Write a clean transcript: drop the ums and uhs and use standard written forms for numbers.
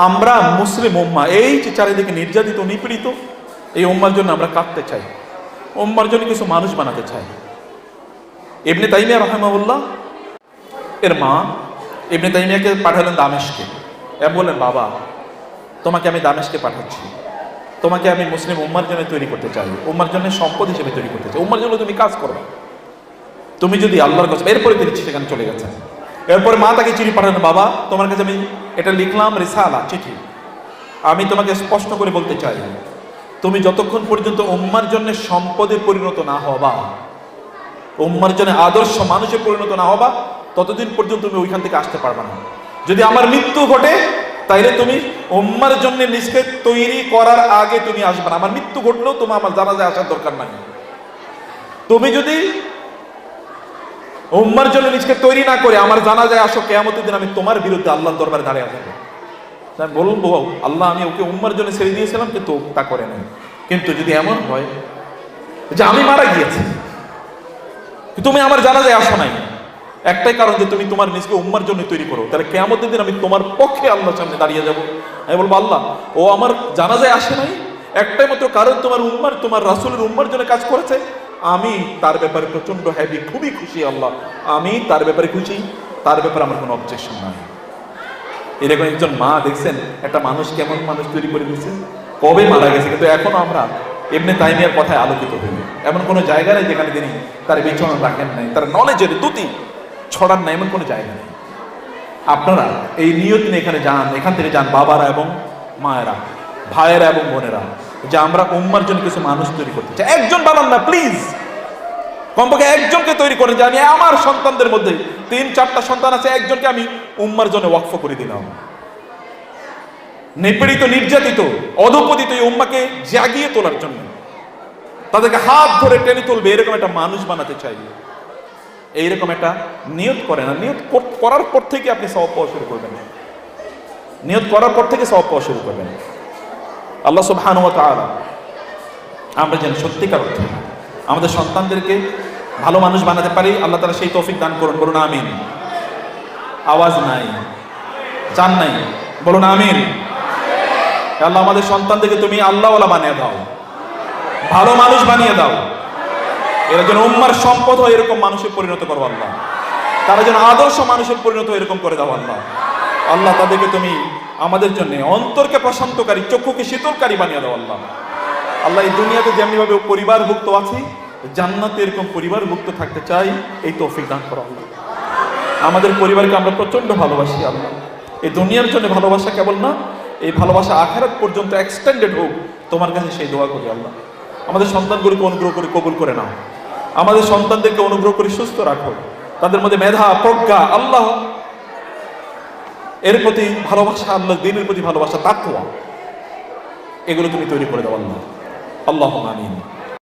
আমরা মুসলিম উম্মাহ, এই যে চারিদিকে নির্যাতিত নিপীড়িত, এই উম্মার জন্য আমরা কাঁদতে চাই, উম্মার জন্য কিছু মানুষ বানাতে চাই। ইবনে তাইমিয়া রাহিমাহুল্লাহ এর মা ইবনে তাইমিয়াকে পাঠালেন দামেশকে। বললেন, বাবা, তোমাকে আমি দামেশকে পাঠাচ্ছি, তোমাকে আমি মুসলিম উম্মার জন্য তৈরি করতে চাই, উম্মার জন্য সম্পদ হিসেবে তৈরি করতে চাই, উম্মার জন্য তুমি কাজ করবে, তুমি যদি আল্লাহর কাছে। এরপরে তিনি সেখানে চলে গেছেন। এরপরে মা তাকে চিঠি পাঠালেন, বাবা, তোমার কাছে আমি এটা লিখলাম, রিসালা, চিঠি। আমি তোমাকে স্পষ্ট করে বলতে চাই, তুমি যতক্ষণ পর্যন্ত উম্মার জন্য সম্পদে পরিণত না হবা, উম্মার জন্য আদর্শ মানুষে পরিণত না হবা, ততদিন পর্যন্ত তুমি ওইখান থেকে আসতে পারবে না। যদি আমার মৃত্যু ঘটে, তাইলে তুমি উম্মার জন্য নিজকে তৈরি করার আগে তুমি আসবে না। আমার মৃত্যু ঘটলেও তোমার আমার জানাজায় আসার দরকার নাই। তুমি যদি উম্মার জন্য নিজকে তৈরি না করে আমার জানাজায় আসো, কিয়ামতের দিন আমি তোমার বিরুদ্ধে আল্লাহর দরবারে দাঁড়িয়ে থাকবো। বলবো, আল্লাহ, আমি ওকে উম্মার জন্য ছেড়ে দিয়েছিলাম, কিন্তু তা করে নাই। কিন্তু যদি এমন হয় যে আমি মারা গিয়েছি, তুমি আমার জানাজায় আসো নাই, একটাই কারণ যে তুমি তোমার নিজকে উম্মার জন্য তৈরি করো, তাহলে কিয়ামতের দিন আমি তোমার পক্ষে আল্লাহর সামনে দাঁড়িয়ে যাব। আমি বলবো, আল্লাহ, ও আমার জানাজায় আসে নাই, একটাই মাত্র কারণ তোমার উম্মার, তোমার রাসূলের উম্মার জন্য কাজ করেছে, আমি তার ব্যাপারে প্রচন্ড হ্যাপি, খুবই খুশি। আল্লাহ, আমি তার ব্যাপারে খুশি, তার ব্যাপারে আমার কোনো অবজেকশন নাই। এরকম একজন মা দেখছেন একটা মানুষ কেমন মানুষ তৈরি করে দিয়েছে, কবে মারা গেছে, কিন্তু এখনো আমরা ইবনে তাইমিয়ার কথায় আলোকিত হইল। এমন কোনো জায়গা নেই যেখানে তিনি তার বিচরণ রাখেন নাই, তার নলেজের দুটি ছড়ান নাই, এমন কোনো জায়গা নেই। আপনারা এই নিয়ত নিয়ে এখানে যান, এখান থেকে যান, বাবারা এবং মায়েরা, ভাইয়েরা এবং বোনেরা, যে আমরা উম্মার জন্য কিছু মানুষ তৈরি করতে চাই। একজন বানান না প্লিজ, কমপক্ষে একজনকে তৈরি করেন যে আমি আমার সন্তানদের মধ্যে 3-4টা সন্তান আছে, একজনকে আমি উম্মার জন্য ওয়াকফ করে দিলাম। নিপীড়িত, নির্যাতিত, অধঃপতিত এই উম্মাকে জাগিয়ে তোলার জন্য, তাদেরকে হাত ধরে টেনে তুলবে, এরকম একটা মানুষ বানাতে চাই। এইরকম একটা নিয়ত করেন, আর নিয়ত করার পর থেকে আপনি সওয়াব পাওয়া শুরু করবেন। নিয়ত করার পর থেকে সওয়াব পাওয়া শুরু করবেন। আল্লাহ সুবহানাহু ওয়া তাআলা আমরা যেন সত্যিকার অর্থে আমাদের সন্তানদেরকে ভালো মানুষ বানাতে পারি, আল্লাহ তাআলা সেই তৌফিক দান করুন। বলুন আমিন। আওয়াজ নাই, চান নাই, বলুন আমিন। আল্লাহ আমাদের সন্তানদেরকে তুমি আল্লাহওয়ালা বানিয়ে দাও, ভালো মানুষ বানিয়ে দাও, এরা যেন উম্মার সম্পদ হয় এরকম মানুষে পরিণত করো আল্লাহ, তারা যেন আদর্শ মানুষের পরিণত এরকম করে দাও আল্লাহ। আল্লাহ তাদেরকে তুমি আমাদের জন্য অন্তরকে প্রশান্তকারী, চক্ষুকে শীতলকারী বানিয়ে দাও আল্লাহ। আল্লাহ এই দুনিয়াতে যেমনিভাবে পরিবারভুক্ত আছি, জান্নাতে এরকম পরিবারভুক্ত থাকতে চাই, এই তৌফিক দান করো আল্লাহ। আমাদের পরিবারকে আমরা প্রচন্ড ভালোবাসি আল্লাহ। এই দুনিয়ার জন্য ভালোবাসা কেবল না, এই ভালোবাসা আখিরাত পর্যন্ত এক্সটেন্ডেড হোক, তোমার কাছে সেই দোয়া করি আল্লাহ। আমাদের সন্তানগুলোকে অনুগ্রহ করে কবুল করে নাও, আমাদের সন্তানদেরকে অনুগ্রহ করে সুস্থ রাখো, তাদের মধ্যে মেধা, প্রজ্ঞা, আল্লাহ এর প্রতি ভালোবাসা, আল্লাহ দ্বীনের প্রতি ভালোবাসা, তাকওয়া, এগুলো তুমি তৈরি করে দাও আল্লাহ। আল্লাহুম্মা আমিন।